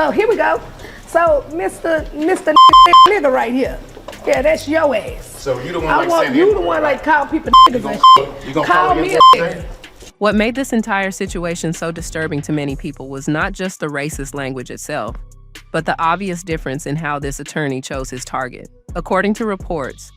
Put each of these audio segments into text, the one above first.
So here we go. So Mr. nigga right here. Yeah, that's your ass. So you the one I like want saying you that, the one right? like call people niggas and shit. You gonna Call me a nigga. What made this entire situation so disturbing to many people was not just the racist language itself, but the obvious difference in how this attorney chose his target. According to reports,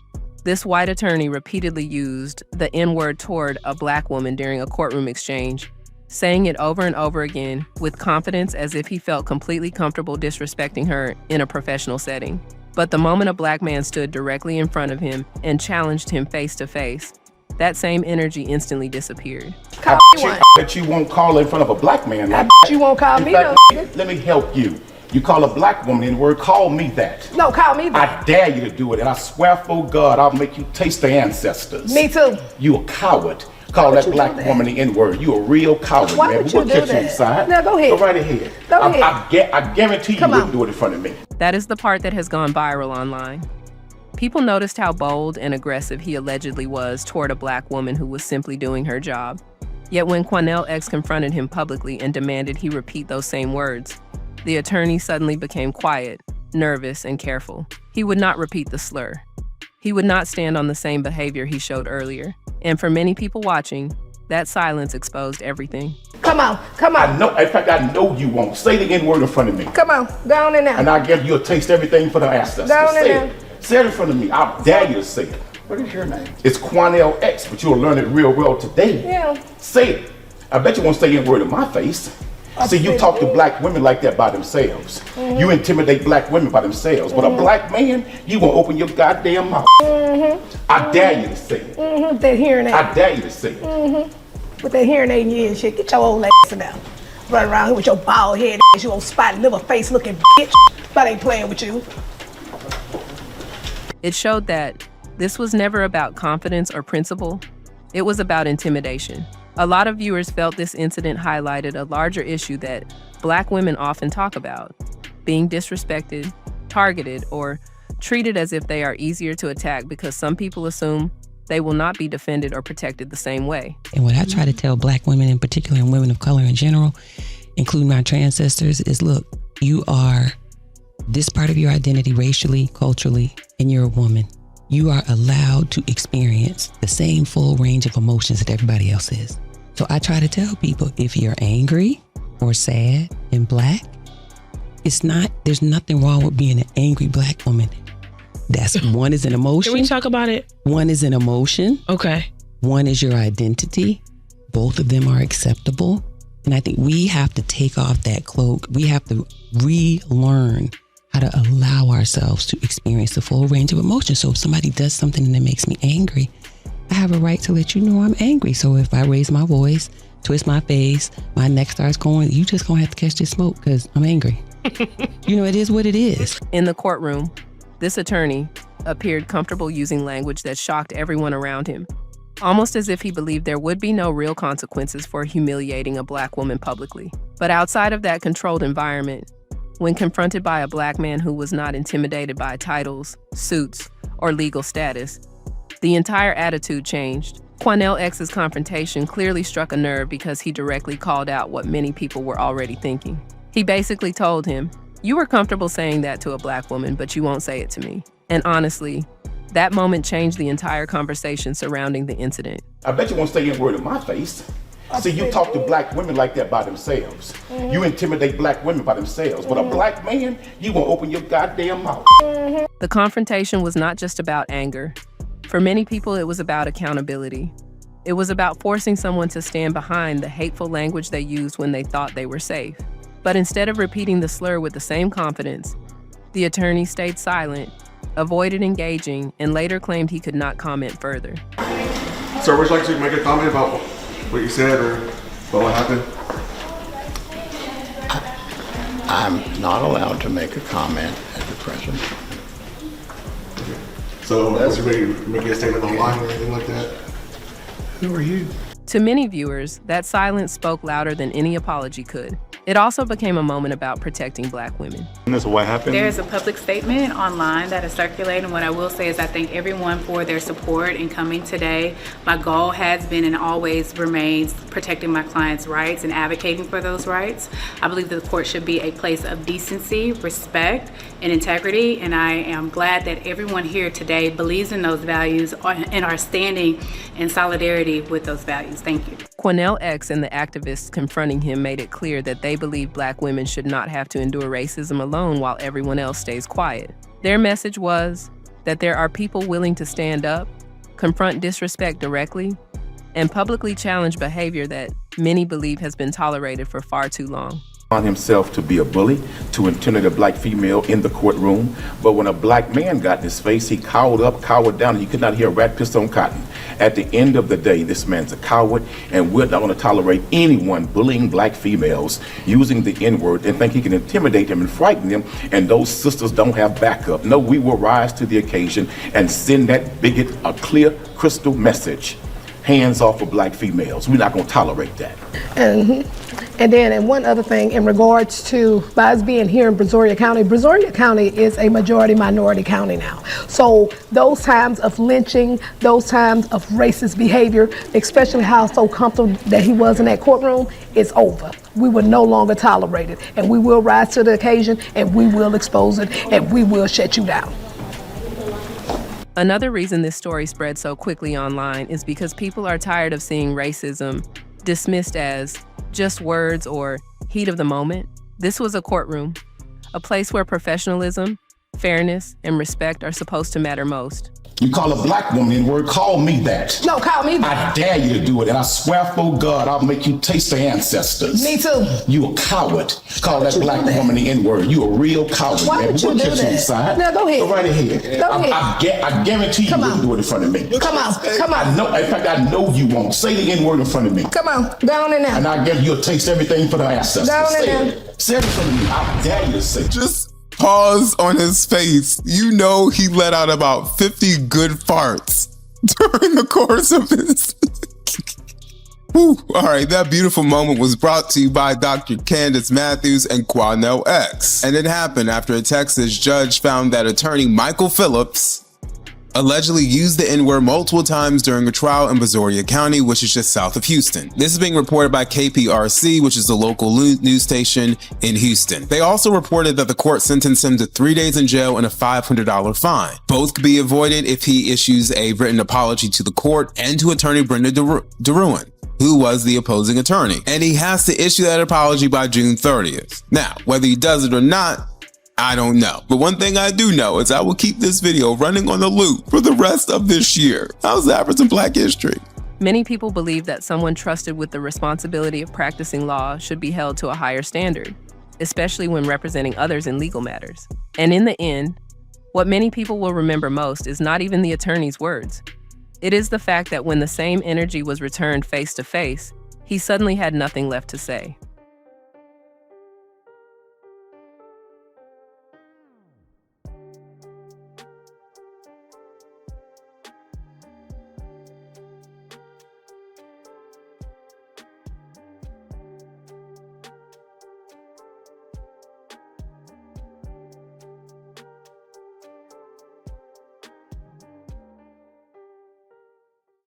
this white attorney repeatedly used the N-word toward a black woman during a courtroom exchange, saying it over and over again with confidence as if he felt completely comfortable disrespecting her in a professional setting. But the moment a black man stood directly in front of him and challenged him face to face, that same energy instantly disappeared. Call me one. Bet you won't call in front of a black man I like bet you won't call in me fact, no nigga. let me help you. You call a black woman in the word, call me that. No, call me that. I dare you to do it, and I swear for God, I'll make you taste the ancestors. Me too. You a coward. Call Why would that you black do that? woman the N-word. You a real coward, Why man. would We'll you do catch you that? inside. Now go ahead. Go right ahead. Go ahead. I guarantee you Come wouldn't on. do it in front of me. That is the part that has gone viral online. People noticed how bold and aggressive he allegedly was toward a black woman who was simply doing her job. Yet when Quanell X confronted him publicly and demanded he repeat those same words, the attorney suddenly became quiet, nervous, and careful. He would not repeat the slur. He would not stand on the same behavior he showed earlier. And for many people watching, that silence exposed everything. Come on, come on. In fact, I know you won't. Say the N-word in front of me. Come on, go on in there. And I guess you'll taste everything for the ancestors. Go on in Say there. it. Say it in front of me. I dare you to say it. What is your name? It's Quanell X, but you'll learn it real well today. Yeah. Say it. I bet you won't say N-word in my face. See, you talk to black women like that by themselves. Mm-hmm. You intimidate black women by themselves. But a black man, you won't open your goddamn mouth. I dare you to say it. With that hearing aid. I dare you to say it. With that hearing aid in your ear and shit. Get your old ass in there. Run around here with your bald head ass, you old spotted liver face looking bitch. But I ain't playing with you. It showed that this was never about confidence or principle. It was about intimidation. A lot of viewers felt this incident highlighted a larger issue that black women often talk about: being disrespected, targeted, or treated as if they are easier to attack because some people assume they will not be defended or protected the same way. And what I try to tell black women in particular and women of color in general, including my trans sisters, is look, you are this part of your identity racially, culturally, and you're a woman. You are allowed to experience the same full range of emotions that everybody else is. So I try to tell people, if you're angry or sad and black, there's nothing wrong with being an angry black woman. That's one is an emotion. Can we talk about it? One is an emotion. Okay. One is your identity. Both of them are acceptable. And I think we have to take off that cloak. We have to relearn how to allow ourselves to experience the full range of emotions. So if somebody does something that makes me angry, I have a right to let you know I'm angry. So if I raise my voice, twist my face, my neck starts going, you just gonna have to catch this smoke because I'm angry. You know, it is what it is. In the courtroom, this attorney appeared comfortable using language that shocked everyone around him, almost as if he believed there would be no real consequences for humiliating a black woman publicly. But outside of that controlled environment, when confronted by a black man who was not intimidated by titles, suits, or legal status, the entire attitude changed. Quanell X's confrontation clearly struck a nerve because he directly called out what many people were already thinking. He basically told him, "You were comfortable saying that to a black woman, but you won't say it to me." And honestly, that moment changed the entire conversation surrounding the incident. I bet you won't say a word in my face. See, you talk to black women like that by themselves. You intimidate black women by themselves. But a black man, you won't open your goddamn mouth. The confrontation was not just about anger. For many people, it was about accountability. It was about forcing someone to stand behind the hateful language they used when they thought they were safe. But instead of repeating the slur with the same confidence, the attorney stayed silent, avoided engaging, and later claimed he could not comment further. Sir, would you like to make a comment about what you said or about what happened? I'm not allowed to make a comment at the present. So, was you making a statement online or anything like that? Who are you? To many viewers, that silence spoke louder than any apology could. It also became a moment about protecting Black women. And this is what happened? There is a public statement online that is circulating. What I will say is I thank everyone for their support in coming today. My goal has been and always remains protecting my clients' rights and advocating for those rights. I believe that the court should be a place of decency, respect, and integrity, and I am glad that everyone here today believes in those values and are standing in solidarity with those values. Thank you. Quanell X and the activists confronting him made it clear that they believe Black women should not have to endure racism alone while everyone else stays quiet. Their message was that there are people willing to stand up, confront disrespect directly, and publicly challenge behavior that many believe has been tolerated for far too long. On himself to be a bully, to intimidate a Black female in the courtroom. But when a Black man got in his face, he cowered up, cowered down, and you could not hear a rat piss on cotton. At the end of the day, this man's a coward, and we're not going to tolerate anyone bullying Black females, using the N-word, and think he can intimidate them and frighten them, and those sisters don't have backup. No, we will rise to the occasion and send that bigot a clear, crystal message. Hands off of Black females. We're not going to tolerate that. And then, and one other thing in regards to us being here in Brazoria County is a majority minority county now. So those times of lynching, those times of racist behavior, especially how so comfortable that he was in that courtroom, is over. We will no longer tolerate it, and we will rise to the occasion, and we will expose it, and we will shut you down. Another reason this story spread so quickly online is because people are tired of seeing racism dismissed as just words or heat of the moment. This was a courtroom, a place where professionalism, fairness, and respect are supposed to matter most. You call a Black woman N-word, call me that. No, call me that. I dare you to do it, and I swear for God, I'll make you taste the ancestors. Me too. You a coward. Call that Black woman the N-word. You a real coward. Why would you do that? No, go ahead. Go right ahead. Go ahead. I guarantee you wouldn't do it in front of me. Come on. I know. In fact, I know you won't. Say the N-word in front of me. Come on, go on in there. And I guarantee you'll taste everything for the ancestors. Go on in Say there. it. Say it in front of me. I dare you to say it. Just pause on his face. You know he let out about 50 good farts during the course of this. Whew. All right, that beautiful moment was brought to you by Dr. Candace Matthews and Quanell X. And it happened after a Texas judge found that attorney Michael Phillips allegedly used the N-word multiple times during a trial in Brazoria County, which is just south of Houston. This is being reported by KPRC, which is the local news station in Houston. They also reported that the court sentenced him to 3 days in jail and a $500 fine. Both could be avoided if he issues a written apology to the court and to attorney Brenda DeRuin, who was the opposing attorney. And he has to issue that apology by June 30th. Now, whether he does it or not, I don't know. But one thing I do know is I will keep this video running on the loop for the rest of this year. How's that for some Black history? Many people believe that someone trusted with the responsibility of practicing law should be held to a higher standard, especially when representing others in legal matters. And in the end, what many people will remember most is not even the attorney's words. It is the fact that when the same energy was returned face to face, he suddenly had nothing left to say.